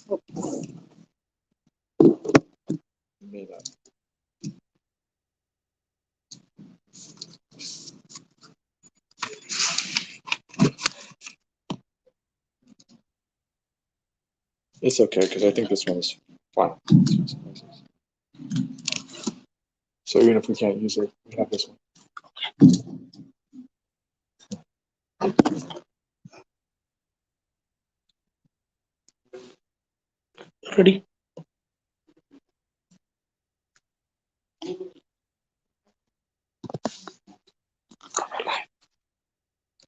It's okay, because I think this one is fine. So even if we can't use it, we have this one. Ready?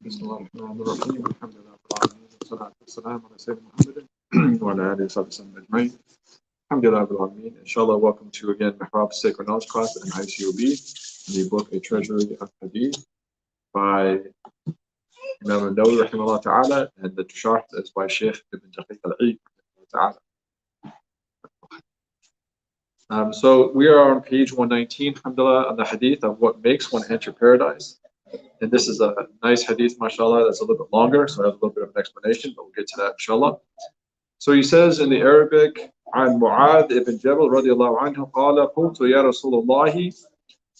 بسم الله الرحمن الرحيم الحمد لله رب العالمين والصلاة والسلام على سيدنا محمد وعلى آله وصحبه أجمعين. الحمد لله رب العالمين. Inshallah, welcome to again Mihrab's Sacred Knowledge class in ICOB, the book A Treasury of Hadith by Imam Nawawi rahimahullah ta'ala, and the sharh is by Sheikh Ibn Daqiq al-Eid ta'ala. So we are on page 119, alhamdulillah, on the hadith of what makes one enter paradise. And this is a nice hadith, mashallah, that's a little bit longer, so I have a little bit of an explanation, but we'll get to that, inshallah. So he says in the Arabic, عن معاذ ibn Jabal رضي الله عنه قال قلت يا رسول الله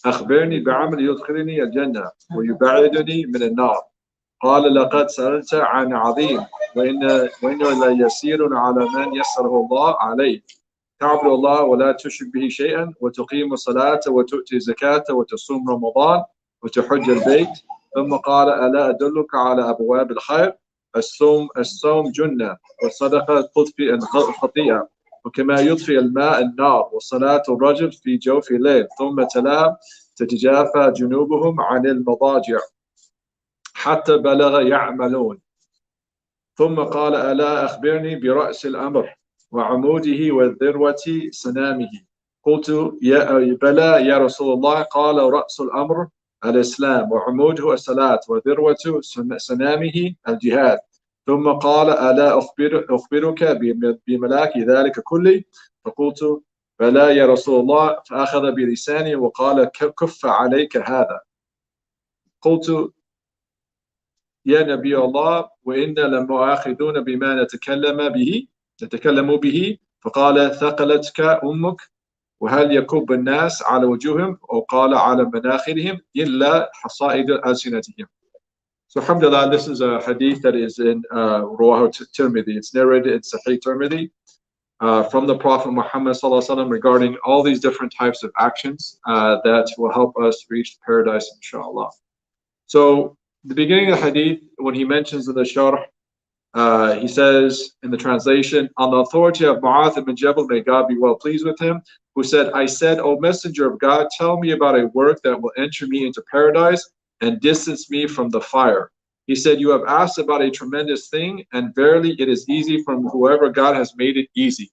أخبرني بعمل يدخلني الجنة ويبعدني من النار. قال لقد سألت عن عظيم وإنه ليسير على من يسره الله عليه. تعبد الله ولا تشرك به شيئا وتقيم الصلاة وتؤتي الزكاة وتصوم رمضان وتحج البيت. ثم قال ألا أدلك على أبواب الخير. الصوم جنة والصدقة تطفئ الخطيئة وكما يطفئ الماء النار وصلاة الرجل في جوف الليل. ثم تلا تتجافى جنوبهم عن المضاجع حتى بلغ يعملون. ثم قال ألا أخبرني برأس الأمر وعموده والذروة سنامه. قلت بلى يا رسول الله. قال رأس الأمر الإسلام وعموده الصلاة وذروة سنامه الجهاد. ثم قال ألا أخبرك بملاك ذلك كله. فقلت بلى يا رسول الله. فأخذ بلساني وقال كف عليك هذا. قلت يا نبي الله وإنا لمؤاخذون بما نتكلم به. فقال ثقلتك أمك وهل يكب الناس على وجوههم أو قال على مناخرهم إلا حصائد ألسنتهم. So alhamdulillah, this is a hadith that is in Rawah Tirmidhi. It's narrated in Sahih Tirmidhi from the Prophet Muhammad sallallahu alaihi wasallam regarding all these different types of actions that will help us reach paradise, inshallah. So the beginning of the hadith, when he mentions in the sharh, he says in the translation, on the authority of Mu'adh ibn Jabal, may God be well pleased with him, who said, I said, O Messenger of God, tell me about a work that will enter me into paradise and distance me from the fire. He said, you have asked about a tremendous thing, and verily it is easy from whoever God has made it easy.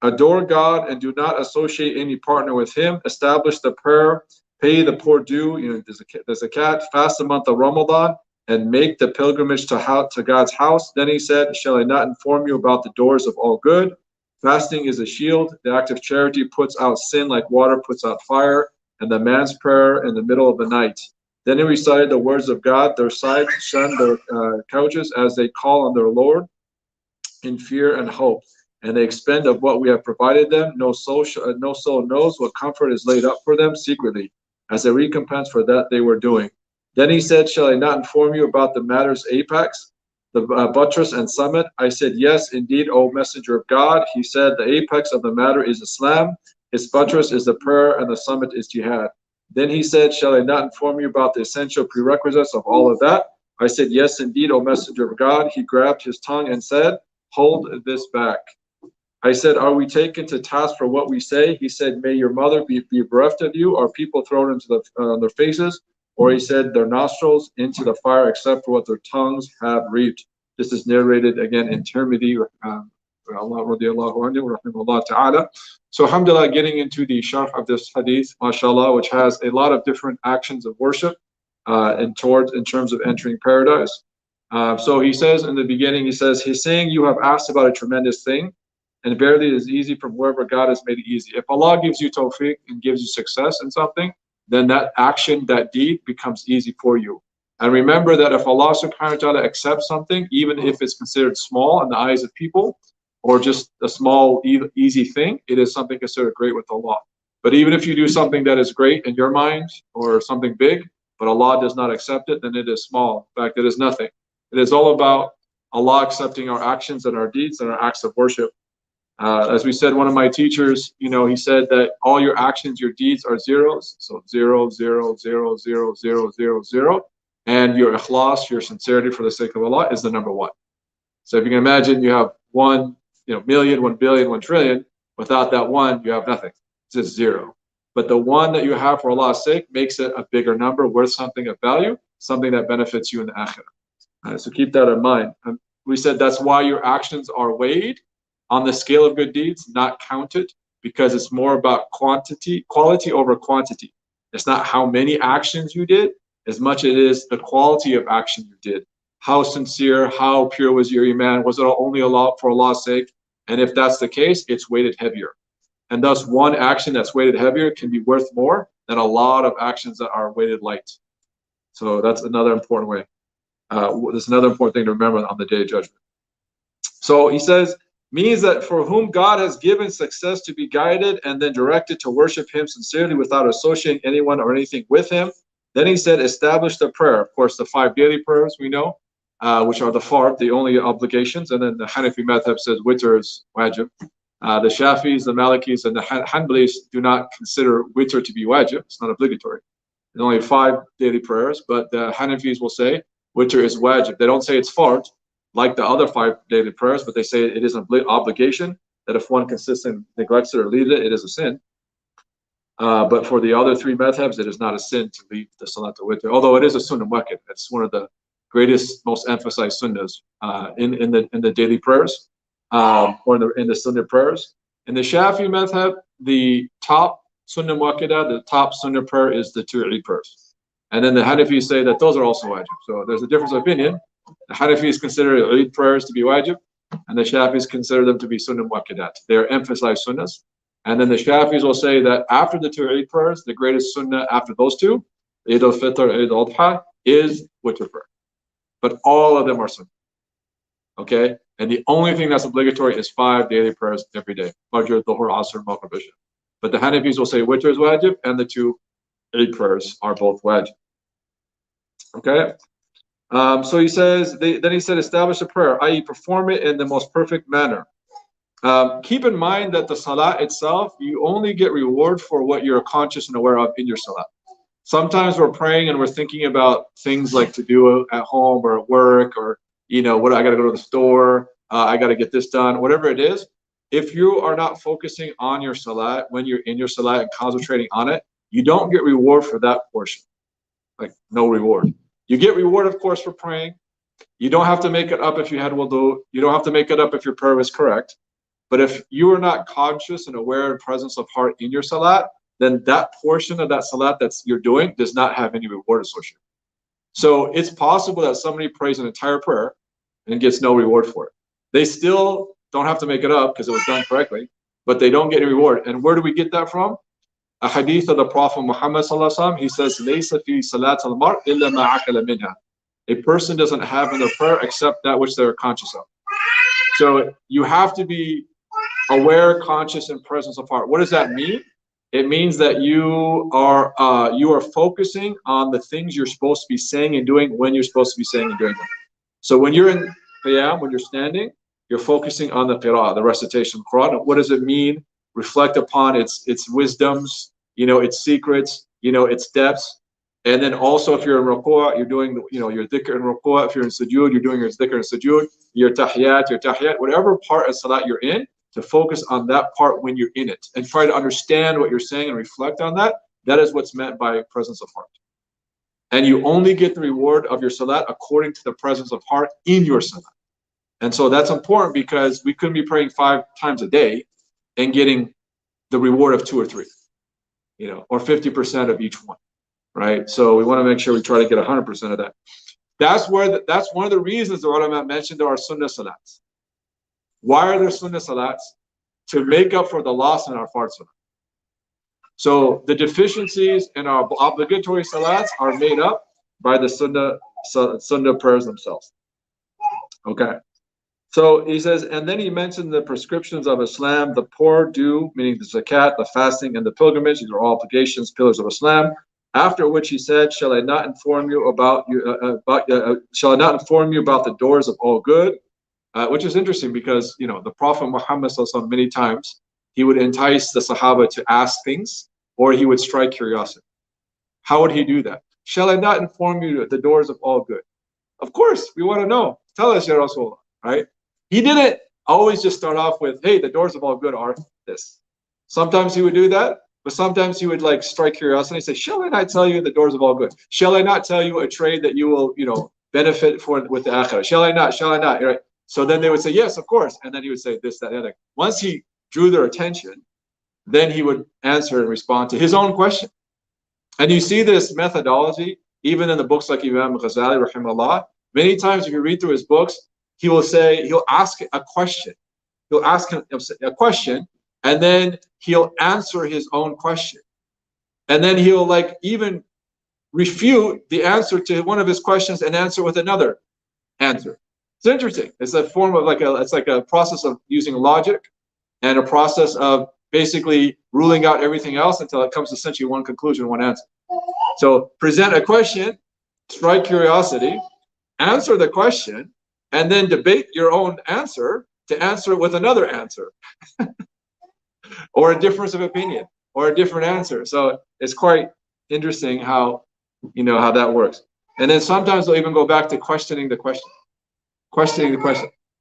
Adore God and do not associate any partner with him. Establish the prayer, pay the poor due, there's a cat, fast the month of Ramadan, and make the pilgrimage to God's house. Then he said, shall I not inform you about the doors of all good? Fasting is a shield. The act of charity puts out sin like water puts out fire, and the man's prayer in the middle of the night. Then he recited the words of God. Their sides shun their couches as they call on their Lord in fear and hope. And they expend of what we have provided them. No soul knows what comfort is laid up for them secretly, as a recompense for that they were doing. Then he said, shall I not inform you about the matter's apex, the buttress and summit? I said, yes, indeed, O Messenger of God. He said, the apex of the matter is Islam, its buttress is the prayer, and the summit is jihad. Then he said, shall I not inform you about the essential prerequisites of all of that? I said, yes, indeed, O Messenger of God. He grabbed his tongue and said, hold this back. I said, are we taken to task for what we say? He said, may your mother be bereft of you, or people thrown into their faces? Or he said, their nostrils into the fire, except for what their tongues have reaped. This is narrated again in Tirmidhi. So alhamdulillah, getting into the sharh of this hadith, mashallah, which has a lot of different actions of worship in terms of entering paradise. So he says in the beginning, he's saying, you have asked about a tremendous thing, and verily it is easy from wherever God has made it easy. If Allah gives you tawfiq and gives you success in something, then that action, that deed becomes easy for you. And remember that if Allah subhanahu wa ta'ala accepts something, even if it's considered small in the eyes of people, or just a small, easy thing, it is something considered great with Allah. But even if you do something that is great in your mind or something big, but Allah does not accept it, then it is small. In fact, it is nothing. It is all about Allah accepting our actions and our deeds and our acts of worship. As we said, one of my teachers, he said that all your actions, your deeds are zeros. So 0, 0, 0, 0, 0, 0, 0. And your ikhlas, your sincerity for the sake of Allah is the number 1. So if you can imagine, you have 1 million, 1 billion, 1 trillion. Without that 1, you have nothing. It's just 0. But the 1 that you have for Allah's sake makes it a bigger number, worth something of value, something that benefits you in the akhirah. So keep that in mind. We said that's why your actions are weighed on the scale of good deeds, not counted, because it's more about quality over quantity. It's not how many actions you did, as much as it is the quality of action you did. How sincere, how pure was your iman? Was it only Allah for Allah's sake? And if that's the case, it's weighted heavier. And thus, one action that's weighted heavier can be worth more than a lot of actions that are weighted light. So that's another important way. That's another important thing to remember on the Day of Judgment. So he says, means that for whom God has given success to be guided and then directed to worship Him sincerely without associating anyone or anything with Him. Then he said, establish the prayer. Of course, the 5 daily prayers we know, which are the fard, the only obligations. And then the Hanafi madhab says witr is wajib. The Shafis, the Malikis, and the Hanbalis do not consider witr to be wajib. It's not obligatory. There's only 5 daily prayers, but the Hanafis will say witr is wajib. They don't say it's fard, like the other 5 daily prayers, but they say it is an obligation, that if one consistently neglects it or leaves it, it is a sin. But for the other 3 madhabs, it is not a sin to leave the Salat al-Witr, although it is a sunnah muakkad. It's one of the greatest, most emphasized sunnahs in the daily prayers, or in the sunnah prayers. In the Shafi madhab, the top sunnah muakkadah, the top sunnah prayer is the 2 Eid prayers. And then the Hanafis say that those are also wajib. So there's a difference of opinion. The Hanafis consider Eid prayers to be wajib, and the Shafis consider them to be sunnah muakkadat. They are emphasized sunnahs. And then the Shafis will say that after the 2 Eid prayers, the greatest sunnah after those 2, Eid al-Fitr, Eid al-Adha, is witr prayer. But all of them are sunnah. Okay? And the only thing that's obligatory is 5 daily prayers every day. Fajr, Dhuhr, Asr, Maghrib, Isha. But the Hanafis will say witr is wajib, and the 2 Eid prayers are both wajib. Okay? So he says, then he said, establish a prayer, i.e. perform it in the most perfect manner. Keep in mind that the salat itself, you only get reward for what you're conscious and aware of in your salat. Sometimes we're praying and we're thinking about things like to do at home or at work, or what I got to go to the store, I got to get this done, whatever it is. If you are not focusing on your salat when you're in your salat and concentrating on it, you don't get reward for that portion. Like no reward. You get reward, of course, for praying. You don't have to make it up if you had wudu. You don't have to make it up if your prayer is correct. But if you are not conscious and aware and presence of heart in your salat, then that portion of that salat you're doing does not have any reward associated. So it's possible that somebody prays an entire prayer and gets no reward for it. They still don't have to make it up because it was done correctly, but they don't get any reward. And where do we get that from? A hadith of the Prophet Muhammad sallallahu alaihi wasallam. He says, "Laysa fi salat al-mar illa ma akala minha." A person doesn't have in their prayer except that which they're conscious of. So you have to be aware, conscious, and presence of heart. What does that mean? It means that you are focusing on the things you're supposed to be saying and doing when you're supposed to be saying and doing them. So when you're in qiyam, when you're standing, you're focusing on the qira'ah, the recitation of Quran. What does it mean? Reflect upon its wisdoms, its secrets, its depths. And then also if you're in ruku', you're doing your dhikr in ruku'. If you're in sujood, you're doing your dhikr in sujood, your tahiyyat, whatever part of salat you're in, to focus on that part when you're in it and try to understand what you're saying and reflect on that. That is what's meant by presence of heart. And you only get the reward of your salat according to the presence of heart in your salat. And so that's important because we couldn't be praying 5 times a day and getting the reward of 2 or 3, or 50% of each one, right? So we want to make sure we try to get 100% of that. That's one of the reasons the ulama mentioned there are sunnah salats. Why are there sunnah salats? To make up for the loss in our fard salat. So the deficiencies in our obligatory salats are made up by the sunnah prayers themselves. Okay. So he says, and then he mentioned the prescriptions of Islam, the poor due, meaning the zakat, the fasting, and the pilgrimage. These are all obligations, pillars of Islam. After which he said, shall I not inform you about shall I not inform you about the doors of all good? Which is interesting because, the Prophet Muhammad sallallahu many times, he would entice the Sahaba to ask things, or he would strike curiosity. How would he do that? Shall I not inform you the doors of all good? Of course, we want to know. Tell us, Ya Rasulullah, right? He didn't always just start off with, hey, the doors of all good are this. Sometimes he would do that, but sometimes he would like strike curiosity and say, shall I not tell you the doors of all good? Shall I not tell you a trade that you will, benefit with the akhirah? Shall I not? Shall I not? Right? So then they would say, yes, of course. And then he would say this, that, and the other. Once he drew their attention, then he would answer and respond to his own question. And you see this methodology even in the books like Imam Ghazali, rahimahullah. Many times if you read through his books, he'll ask a question. He'll ask him a question, and then he'll answer his own question. And then he'll like even refute the answer to one of his questions and answer with another answer. It's interesting. It's a form of it's like a process of using logic and a process of basically ruling out everything else until it comes to essentially one conclusion, one answer. So present a question, strike curiosity, answer the question, and then debate your own answer to answer it with another answer or a difference of opinion or a different answer. So it's quite interesting how that works. And then sometimes they'll even go back to questioning the question.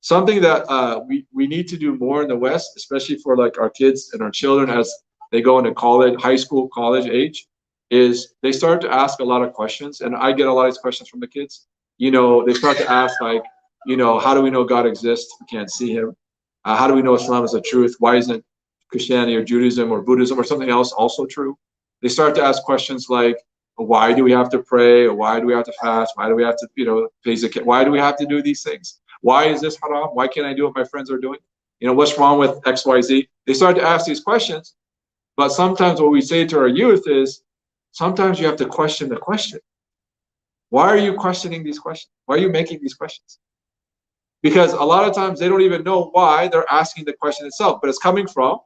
Something that we need to do more in the West, especially for like our kids and our children as they go into college, high school, college age, is they start to ask a lot of questions. And I get a lot of these questions from the kids. They start to ask like, how do we know God exists? We can't see him. How do we know Islam is the truth? Why isn't Christianity or Judaism or Buddhism or something else also true? They start to ask questions like, why do we have to pray? Or why do we have to fast? Why do we have to, pay zakat? Why do we have to do these things? Why is this haram? Why can't I do what my friends are doing? What's wrong with X, Y, Z? They start to ask these questions. But sometimes what we say to our youth is, sometimes you have to question the question. Why are you questioning these questions? Why are you making these questions? Because a lot of times they don't even know why they're asking the question itself, but it's coming from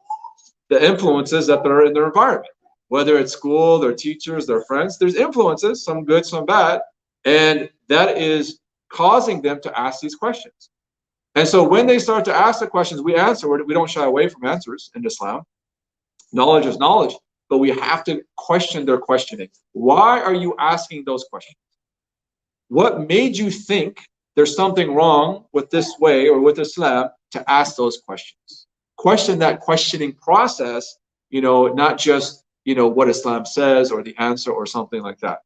the influences that are in their environment. Whether it's school, their teachers, their friends, there's influences, some good, some bad, and that is causing them to ask these questions. And so when they start to ask the questions, we answer. We don't shy away from answers in Islam. Knowledge is knowledge, but we have to question their questioning. Why are you asking those questions? What made you think there's something wrong with this way or with Islam to ask those questions? Question that questioning process, not just, what Islam says or the answer or something like that.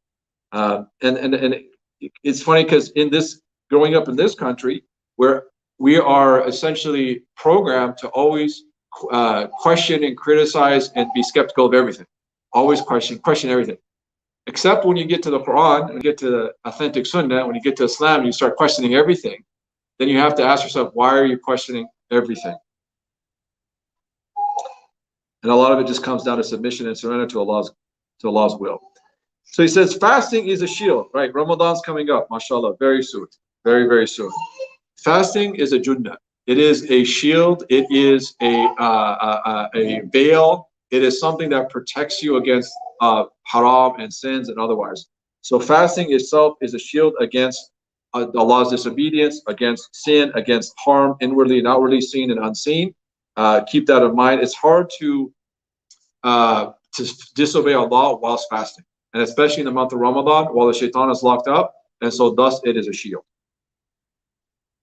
And it's funny because growing up in this country, where we are essentially programmed to always question and criticize and be skeptical of everything. Always question everything. Except when you get to the Quran and get to the authentic Sunnah, when you get to Islam, you start questioning everything. Then you have to ask yourself, why are you questioning everything? And a lot of it just comes down to submission and surrender to Allah's will. So he says, fasting is a shield, right? Ramadan's coming up, mashallah, very soon, very, very soon. Fasting is a junnah. It is a shield. It is a veil. It is something that protects you against haram and sins and otherwise. So fasting itself is a shield against Allah's disobedience, against sin, against harm, inwardly and outwardly, seen and unseen. Keep that in mind. It's hard to disobey Allah whilst fasting, and especially in the month of Ramadan, while the shaitan is locked up, and so thus it is a shield.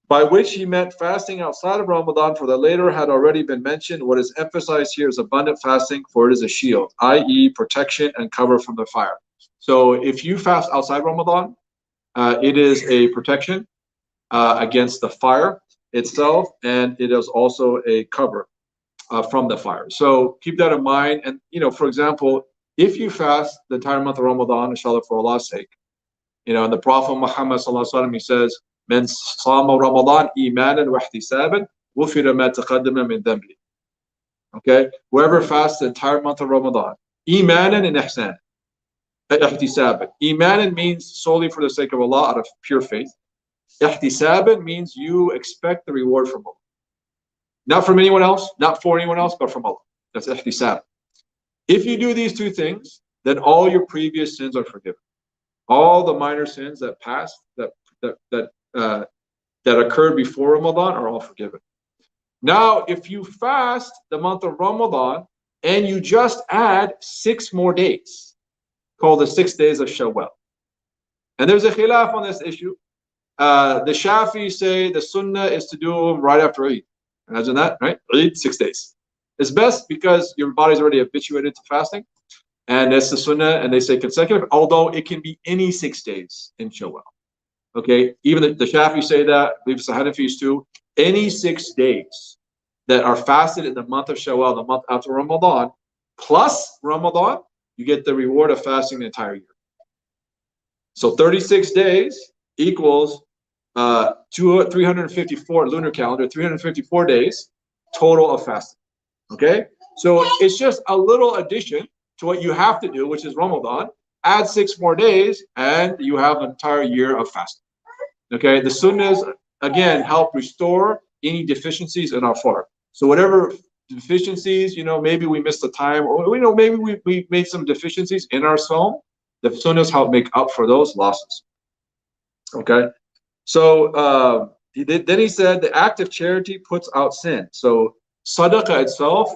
By which he meant fasting outside of Ramadan, for the later had already been mentioned. What is emphasized here is abundant fasting, for it is a shield, i.e. protection and cover from the fire. So if you fast outside Ramadan, it is a protection against the fire itself, and it is also a cover from the fire. So keep that in mind. And for example, if you fast the entire month of Ramadan, inshallah, for Allah's sake, and the Prophet Muhammad sallallahu alaihi wasallam, he says, "Men sama Ramadan imanan wa ihtisaban, ghufira ma taqaddama min dhanbi." Okay, whoever fasts the entire month of Ramadan, imanan and ihsan, ihtisaban. Imanan means solely for the sake of Allah, out of pure faith. Ihtisaban means you expect the reward from Allah. Not from anyone else, not for anyone else, but from Allah. That's ihtisab. If you do these two things, then all your previous sins are forgiven. All the minor sins that passed, that occurred before Ramadan are all forgiven. Now, if you fast the month of Ramadan and you just add 6 more days, called the 6 days of Shawwal. And there's a khilaf on this issue. The Shafi say the sunnah is to do them right after Eid. Imagine that, right? Eid, 6 days. It's best because your body's already habituated to fasting. And that's the sunnah, and they say consecutive, although it can be any 6 days in Shawwal. Okay, even the Shafi say that, I believe it's the Hanafis too. Any 6 days that are fasted in the month of Shawwal, the month after Ramadan, plus Ramadan, you get the reward of fasting the entire year. So 36 days equals 354 lunar calendar, 354 days total of fasting. Okay, so it's just a little addition to what you have to do, which is Ramadan. Add 6 more days, and you have an entire year of fasting. Okay, the sunnahs again help restore any deficiencies in our fard. So whatever deficiencies, maybe we missed the time, or maybe we made some deficiencies in our sawm, the sunnahs help make up for those losses. Okay, so then he said the act of charity puts out sin. So sadaqah itself,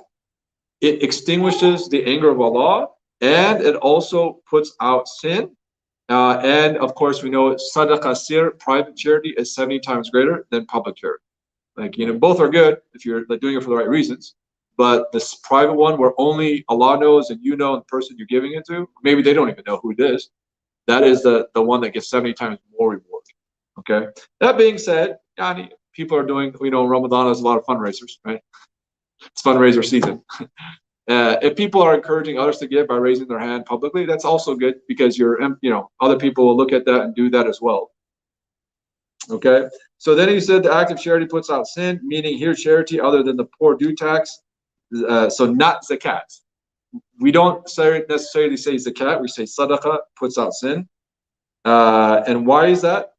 it extinguishes the anger of Allah, and it also puts out sin. And of course, we know sadaqah sir, private charity, is 70 times greater than public charity. Like, both are good if you're doing it for the right reasons. But this private one, where only Allah knows and and the person you're giving it to, maybe they don't even know who it is. That is the one that gets 70 times more reward. Okay. That being said, people are doing, Ramadan has a lot of fundraisers, right? It's fundraiser season. If people are encouraging others to give by raising their hand publicly, that's also good, because other people will look at that and do that as well. Okay, so then he said the act of charity puts out sin, meaning here charity other than the poor due tax, so not zakat. We don't necessarily say zakat, we say sadaqah puts out sin. And why is that?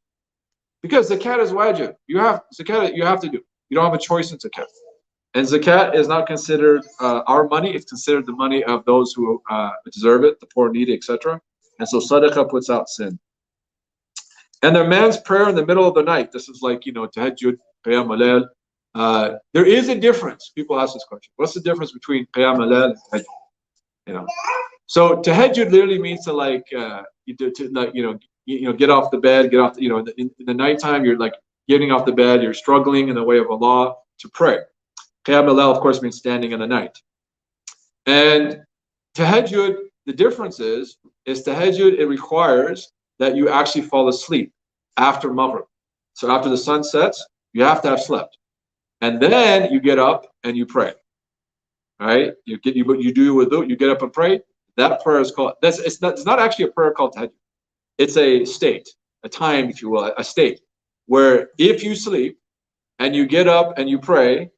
Because zakat is wajib. Zakat you have to do. You don't have a choice in zakat. And zakat is not considered our money, it's considered the money of those who deserve it, the poor, needy, etc. And so sadaqah puts out sin. And the man's prayer in the middle of the night, this is like, tahajjud, qiyam al-layl. There is a difference. People ask this question. What's the difference between qiyam al-layl and tahajjud? So tahajjud literally means to get off the bed, in the nighttime, you're like getting off the bed, you're struggling in the way of Allah to pray. Qiyam al-layl, of course, means standing in the night. And tahajjud, the difference is tahajjud, it requires that you actually fall asleep after Maghrib. So after the sun sets, you have to have slept. And then you get up and you pray. Right? You do your wudu, you get up and pray. That prayer is called, it's not actually a prayer called tahajjud. It's a state, a time, if you will, a state, where if you sleep and you get up and you pray,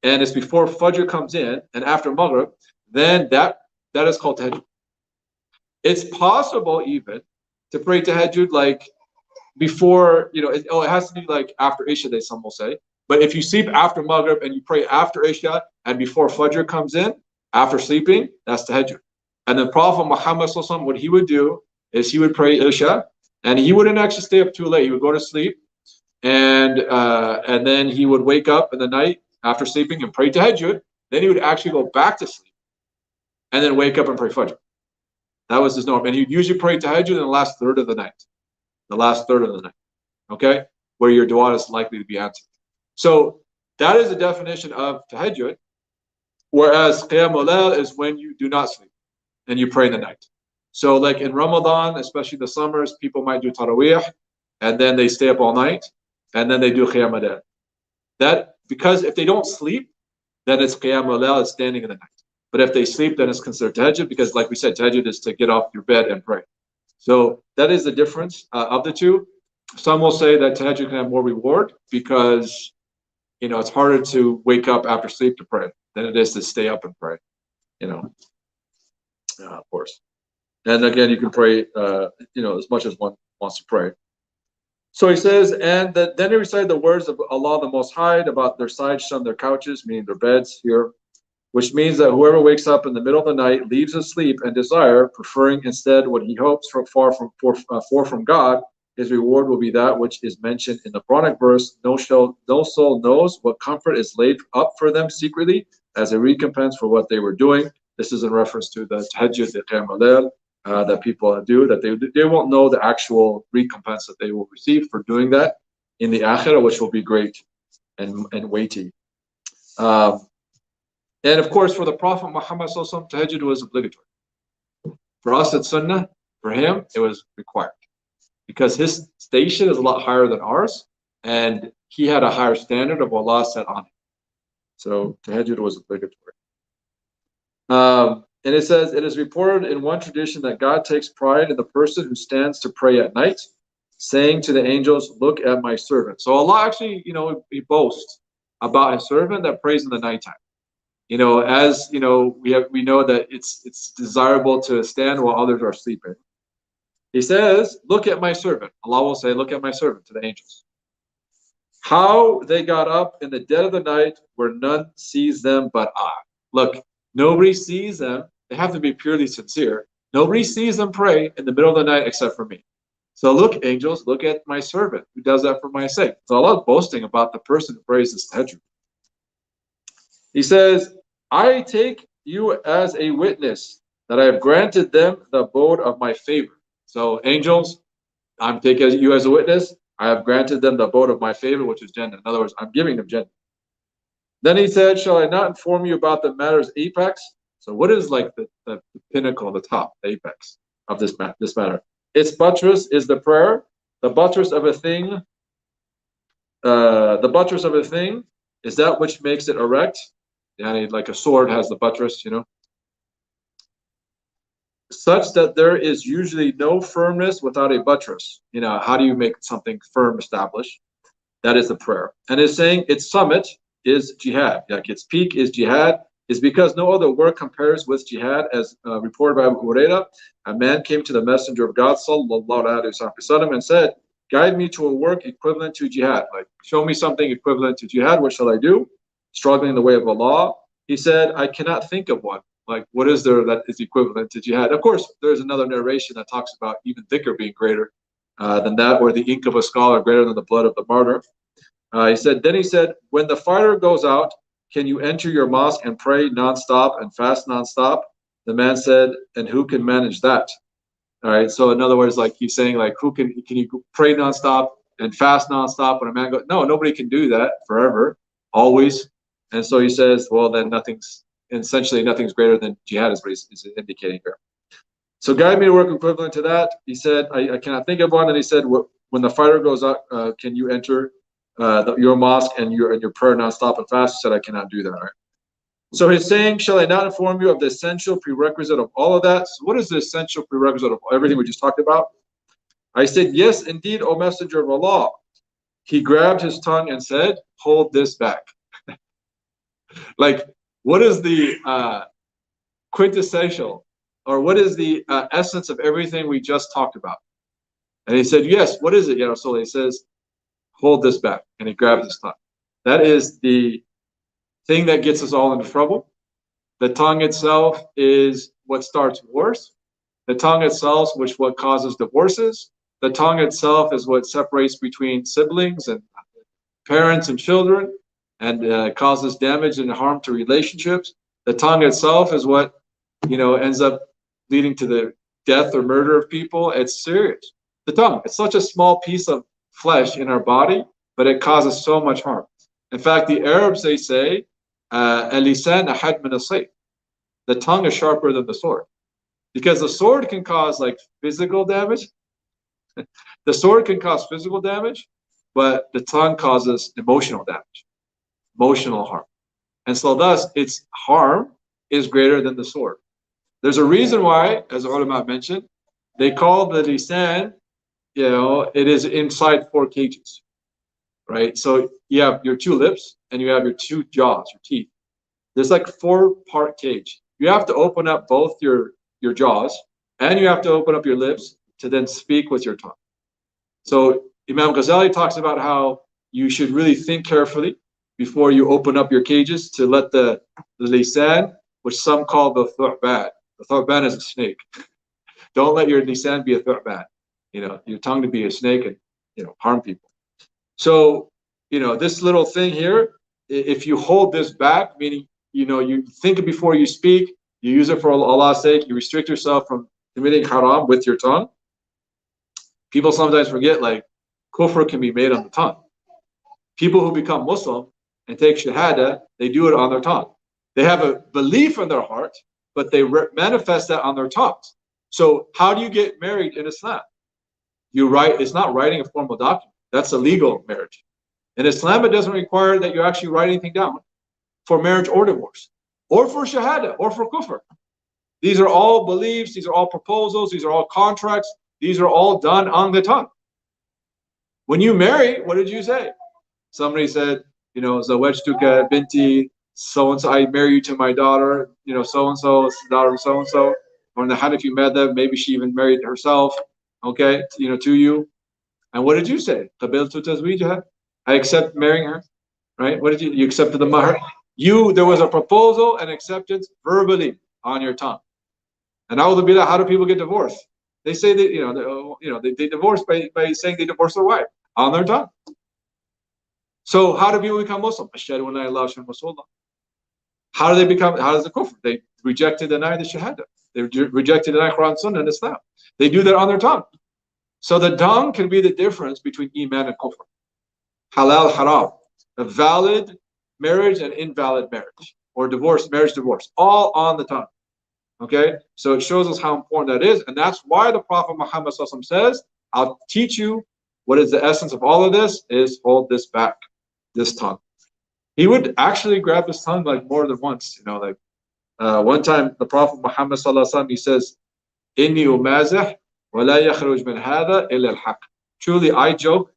and it's before Fajr comes in and after Maghrib, then that is called tahajjud. It's possible even to pray tahajjud like before, it has to be like after Isha, some will say. But if you sleep after Maghrib and you pray after Isha and before Fajr comes in, after sleeping, that's tahajjud. And then Prophet Muhammad, what he would do is he would pray Isha, and he wouldn't actually stay up too late. He would go to sleep, and then he would wake up in the night after sleeping and pray tahajjud. Then he would actually go back to sleep, and then wake up and pray Fajr. That was his norm. And he'd usually pray tahajjud in the last third of the night. The last third of the night. Okay? Where your dua is likely to be answered. So that is the definition of tahajjud. Whereas qiyam al-layl is when you do not sleep and you pray in the night. So like in Ramadan, especially the summers, people might do tarawih, and then they stay up all night, and then they do qiyam al-layl. That, because if they don't sleep, then it's qiyam al-layl, it's standing in the night. But if they sleep, then it's considered tahajjud, because like we said, tahajjud is to get off your bed and pray. So that is the difference of the two. Some will say that tahajjud can have more reward because, it's harder to wake up after sleep to pray than it is to stay up and pray, of course. And again, you can pray, as much as one wants to pray. So he says, and then he recited the words of Allah the Most High about their sides on their couches, meaning their beds here, which means that whoever wakes up in the middle of the night, leaves his sleep and desire, preferring instead what he hopes for from God, his reward will be that which is mentioned in the Quranic verse, no soul knows what comfort is laid up for them secretly as a recompense for what they were doing. This is in reference to the tahajjud, the qiyam al-layl, that people do, that they won't know the actual recompense that they will receive for doing that in the akhirah, which will be great and weighty. And of course, for the Prophet Muhammad sallallahu alaihi wasallam, tahajjud was obligatory. For us, it's sunnah. For him, it was required, because his station is a lot higher than ours, and he had a higher standard of what Allah set on him. So tahajjud was obligatory. And it says, it is reported in one tradition that God takes pride in the person who stands to pray at night, saying to the angels, look at my servant. So Allah actually, he boasts about his servant that prays in the nighttime. As we know that it's desirable to stand while others are sleeping. He says, look at my servant. Allah will say, look at my servant to the angels. How they got up in the dead of the night where none sees them but I. Look, nobody sees them. They have to be purely sincere. Nobody sees them pray in the middle of the night except for me. So look, angels, look at my servant who does that for my sake. So Allah is boasting about the person who prays this tahajjud. He says, I take you as a witness that I have granted them the abode of my favor. So angels, I'm taking you as a witness. I have granted them the abode of my favor, which is Jannah. In other words, I'm giving them Jannah. Then he said, shall I not inform you about the matter's apex? So what is like the pinnacle, the top, the apex of this matter? Its buttress is the prayer. The buttress of a thing, is that which makes it erect. Like a sword has the buttress, such that there is usually no firmness without a buttress. How do you make something firm, established? That is the prayer. And it's saying its summit is jihad. Like its peak is jihad, is because no other work compares with jihad, as reported by Abu Hurairah. A man came to the Messenger of God sallallahu alaihi wasallam and said, guide me to a work equivalent to jihad. Like, show me something equivalent to jihad. What shall I do? Struggling in the way of Allah. He said, I cannot think of one. Like, what is there that is equivalent to jihad? Of course, there's another narration that talks about even dhikr being greater than that, or the ink of a scholar greater than the blood of the martyr. Then he said, when the fighter goes out, can you enter your mosque and pray nonstop and fast nonstop? The man said, and who can manage that? All right. So in other words, like he's saying, like, can you pray nonstop and fast nonstop when a man goes? No, nobody can do that forever, always. And so he says, well, then nothing's greater than jihad, is what he's indicating here. So guide me to work equivalent to that. He said, I cannot think of one. And he said, when the fighter goes out, can you enter your mosque and your prayer nonstop and fast? He said, I cannot do that. Right? So he's saying, shall I not inform you of the essential prerequisite of all of that? So what is the essential prerequisite of everything we just talked about? I said, yes, indeed, O Messenger of Allah. He grabbed his tongue and said, hold this back. Like, what is the quintessential, or what is the essence of everything we just talked about? And he said, yes, what is it, Ya Rasulullah? He says, hold this back. And he grabbed his tongue. That is the thing that gets us all into trouble. The tongue itself is what starts wars. The tongue itself is what causes divorces. The tongue itself is what separates between siblings and parents and children, and causes damage and harm to relationships. The tongue itself is what ends up leading to the death or murder of people. It's serious. The tongue, it's such a small piece of flesh in our body, but it causes so much harm. In fact, the Arabs, they say, "Al-lisan ahad min as-sayf." The tongue is sharper than the sword, because the sword can cause like physical damage. The sword can cause physical damage, but the tongue causes emotional damage, emotional harm. And so thus its harm is greater than the sword. There's a reason why, as ulama mentioned, they call the lisan, it is inside 4 cages, right? So you have your 2 lips and you have your 2 jaws, your teeth. There's like 4-part cage. You have to open up both your jaws, and you have to open up your lips to then speak with your tongue. So Imam Ghazali talks about how you should really think carefully before you open up your cages to let the lisan, which some call the thu'ban. The thu'ban is a snake. Don't let your lisan be a thu'ban. Your tongue to be a snake and harm people. So this little thing here, if you hold this back, meaning you think before you speak, you use it for Allah's sake, you restrict yourself from committing haram with your tongue. People sometimes forget, like, kufr can be made on the tongue. People who become Muslim and take shahada, they do it on their tongue. They have a belief in their heart, but they manifest that on their tongues. So how do you get married in Islam? You write. It's not writing a formal document. That's a legal marriage. In Islam, it doesn't require that you actually write anything down for marriage or divorce, or for shahada, or for kufr. These are all beliefs. These are all proposals. These are all contracts. These are all done on the tongue. When you marry, what did you say? Somebody said, zawajtuka binti, so-and-so, I marry you to my daughter, so-and-so, daughter of so-and-so. Or in the Hanafi madhab, maybe she even married herself, okay, to you. And what did you say? Qabiltu tazwijha, I accept marrying her, right? What did you accepted the mahr? There was a proposal and acceptance verbally on your tongue. And how do people get divorced? They say that they divorce by saying they divorce their wife on their tongue. So how do people become Muslim? Ashhadu an la ilaha illallah. How does the kufr? They reject and deny the shahada. They reject and deny Quran, Sunnah, and Islam. They do that on their tongue. So the tongue can be the difference between iman and kufr. Halal, haram. A valid marriage and invalid marriage. Or marriage, divorce. All on the tongue. Okay, so it shows us how important that is, and that's why the Prophet Muhammad says, I'll teach you what is the essence of all of this, is hold this back, this tongue. He would actually grab his tongue like more than once, one time the Prophet Muhammad he says, Inni umazih wa la yakhruj min hadha illa al-haq. Truly I joke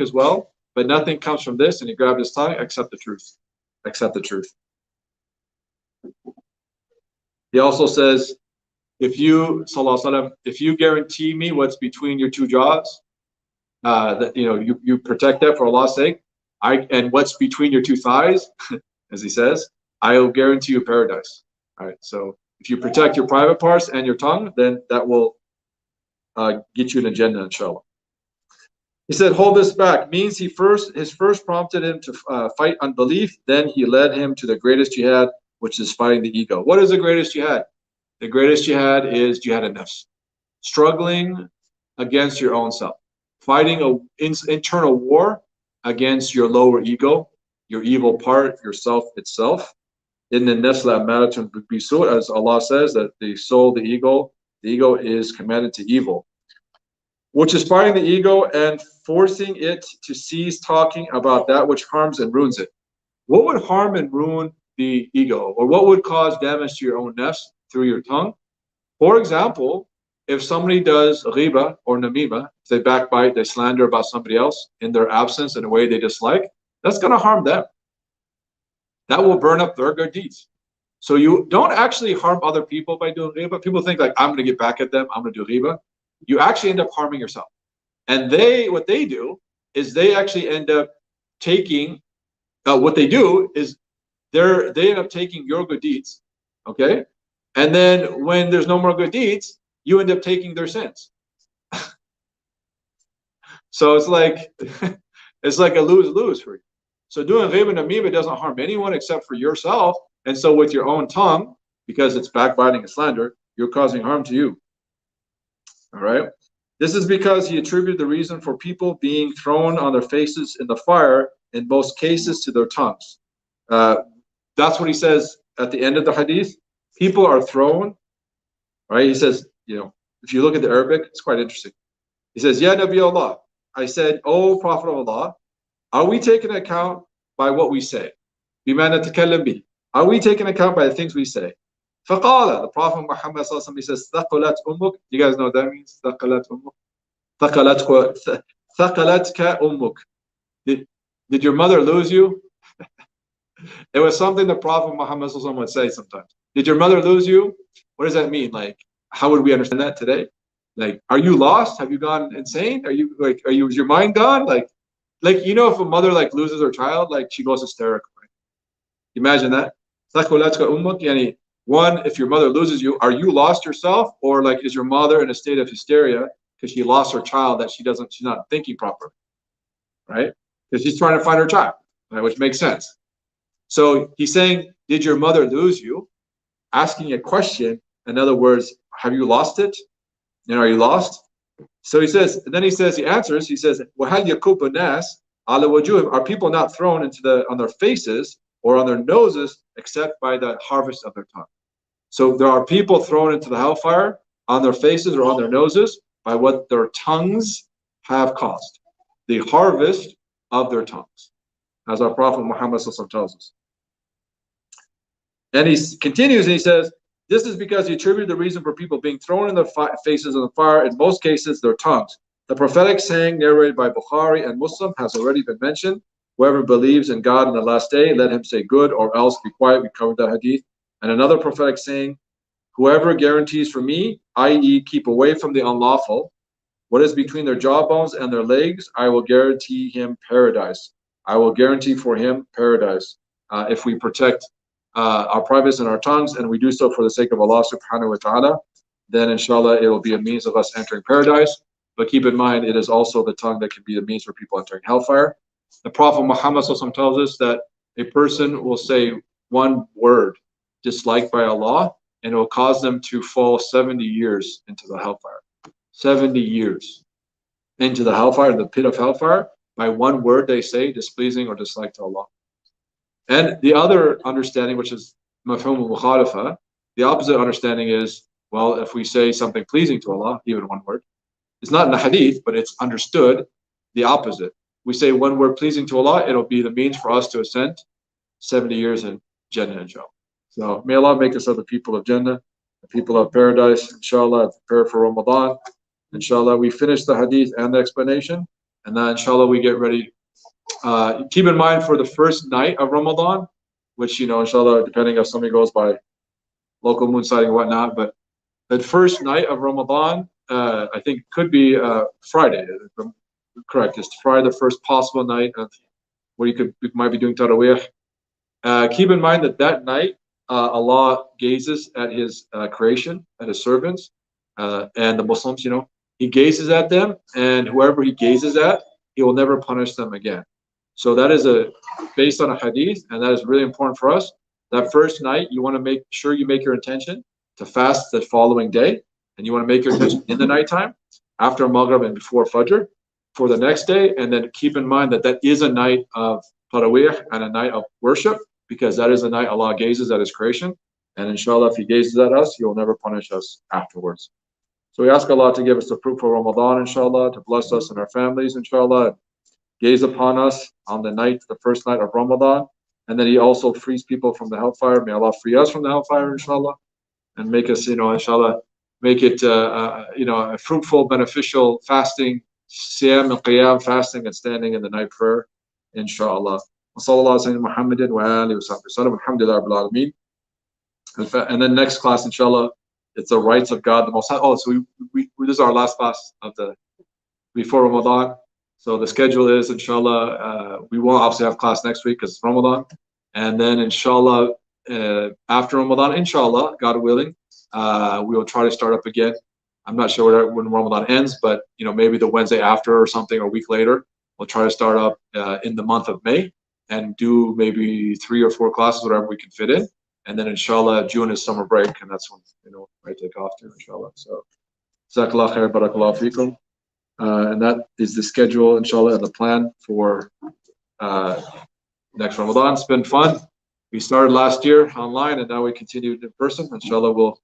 as well, but nothing comes from this, and he grabbed his tongue, except the truth. Except the truth. He also says, if you guarantee me what's between your two jaws, that you protect that for Allah's sake, and what's between your two thighs, as he says, I will guarantee you paradise. All right. So if you protect your private parts and your tongue, then that will get you an Jannah, inshallah. He said, hold this back means his first prompted him to fight unbelief, then he led him to the greatest jihad, which is fighting the ego. What is the greatest jihad? The greatest jihad is jihad an-nafs. Struggling against your own self. Fighting an internal war against your lower ego, your evil part, yourself itself. In the nafs la'ammaratun bisu', as Allah says, that the soul, the ego is commanded to evil. Which is fighting the ego and forcing it to cease talking about that which harms and ruins it. What would harm and ruin the ego, or what would cause damage to your own nafs through your tongue? For example, if somebody does ghiba or namima, if they backbite, they slander about somebody else in their absence in a way they dislike, that's going to harm them. That will burn up their good deeds. So you don't actually harm other people by doing ghiba. People think like, I'm going to get back at them, I'm going to do ghiba. You actually end up harming yourself. And what they do is they actually end up taking, what they do is they end up taking your good deeds, okay? And then when there's no more good deeds, you end up taking their sins. So it's like a lose-lose for you. So doing ghib and namima doesn't harm anyone except for yourself. And so with your own tongue, because it's backbiting and slander, you're causing harm to you. All right? This is because he attributed the reason for people being thrown on their faces in the fire in most cases to their tongues. That's what he says at the end of the hadith. People are thrown, right? He says, if you look at the Arabic, it's quite interesting. He says, Ya Nabi Allah, I said, O Prophet of Allah, are we taking account by what we say? بِمَا نَتَكَلَّمْ بِهِ. Are we taking account by the things we say? فَقَالَ, the Prophet Muhammad he says, ثَقَلَتْ أُمُّكَ. You guys know what that means? ثَقَلَتْ أُمُّكَ. ثَقَلَتْكَ أُمُّكَ. Did your mother lose you? It was something the Prophet Muhammad would say sometimes. Did your mother lose you? What does that mean? Like, how would we understand that today? Like, are you lost? Have you gone insane? Are you is your mind gone? Like, if a mother like loses her child, like she goes hysterical. Right? Imagine that. One, if your mother loses you, are you lost yourself, or like is your mother in a state of hysteria because she lost her child that she's not thinking properly, right? Because she's trying to find her child, right? Which makes sense. So he's saying, did your mother lose you? Asking a question. In other words, have you lost it? Are you lost? So he says, and then he answers, he says, وَهَلْ يَكُبُّ النَّاسِ عَلَى وُجُوهِهِمْ, are people not thrown on their faces or on their noses except by the harvest of their tongue? So there are people thrown into the hellfire on their faces or on their noses by what their tongues have caused. The harvest of their tongues, as our Prophet Muhammad tells us. And he continues and he says, this is because he attributed the reason for people being thrown in their faces in the fire, in most cases, their tongues. The prophetic saying narrated by Bukhari and Muslim has already been mentioned. Whoever believes in God in the last day, let him say good, or else be quiet. We covered that hadith. And another prophetic saying, whoever guarantees for me, i.e. keep away from the unlawful, what is between their jawbones and their legs, I will guarantee him paradise. I will guarantee for him paradise if we protect our privates and our tongues, and we do so for the sake of Allah subhanahu wa ta'ala, then inshallah it will be a means of us entering paradise. But keep in mind, it is also the tongue that can be a means for people entering hellfire. The Prophet Muhammad tells us that a person will say one word disliked by Allah, and it will cause them to fall 70 years into the hellfire. 70 years into the hellfire, the pit of hellfire, by one word they say displeasing or disliked to Allah. And the other understanding, which is mafhum al-mukhalafa, the opposite understanding is, well, if we say something pleasing to Allah, even one word, it's not in the hadith, but it's understood the opposite. We say one word pleasing to Allah, it'll be the means for us to ascend 70 years in Jannah, inshallah. So may Allah make us of the people of Jannah, the people of paradise, inshallah, prepare for Ramadan. Inshallah, we finish the hadith and the explanation, and then inshallah we get ready. Keep in mind for the first night of Ramadan, which, inshallah, depending if somebody goes by local moon sighting and whatnot, but the first night of Ramadan, I think could be Friday. Correct. It's Friday, the first possible night of where you might be doing Taraweeh. Keep in mind that night, Allah gazes at His creation, at His servants, and the Muslims, He gazes at them, and whoever He gazes at, He will never punish them again. So that is based on a hadith, and that is really important for us. That first night, you want to make sure you make your intention to fast the following day, and you want to make your intention in the nighttime, after Maghrib and before Fajr, for the next day. And then keep in mind that is a night of Taraweeh and a night of worship, because that is a night Allah gazes at His creation. And inshallah, if He gazes at us, He will never punish us afterwards. So we ask Allah to give us the fruit for Ramadan, inshallah, to bless us and our families, inshallah, gaze upon us on the first night of Ramadan, and then He also frees people from the hellfire. May Allah free us from the hellfire, inshallah, and make us, inshallah, make it, a fruitful, beneficial fasting, siyam and qiyam, fasting and standing in the night prayer, inshallah. And then next class, inshallah, it's the rights of God the Most High. Oh, so we this is our last class of before Ramadan. So the schedule is, inshallah, we won't obviously have class next week because it's Ramadan. And then, inshallah, after Ramadan, inshallah, God willing, we will try to start up again. I'm not sure when Ramadan ends, but, maybe the Wednesday after or something, or a week later, we'll try to start up in the month of May and do maybe 3 or 4 classes, whatever we can fit in. And then, inshallah, June is summer break, and that's when, I take off too, inshallah. So, jazakallah khair, barakallahu feekum. And that is the schedule, inshallah, and the plan for next Ramadan. It's been fun. We started last year online, and now we continued in person. Inshallah, we'll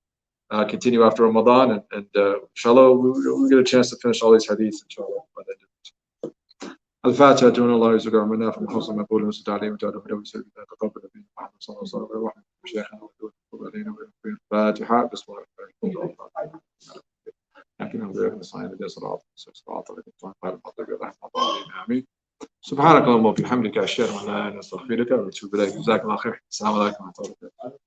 continue after Ramadan, and inshallah, we'll get a chance to finish all these hadiths, inshallah. الفاتحة دون الله يزكى منا في حسن مقول وستعليم وتعلم له سيدنا تقبل من محمد صلى الله عليه وسلم وشيخنا وتقبل علينا الفاتحة بسم الله الرحمن الرحيم. لكن هم غير نصائح لدى صراط الإنسان قال المطلق رحمة الله آمين. سبحانك اللهم وبحمدك أشهد أن لا إله إلا أنت أستغفرك وأتوب إليك. جزاك الله خير. السلام عليكم ورحمة الله وبركاته.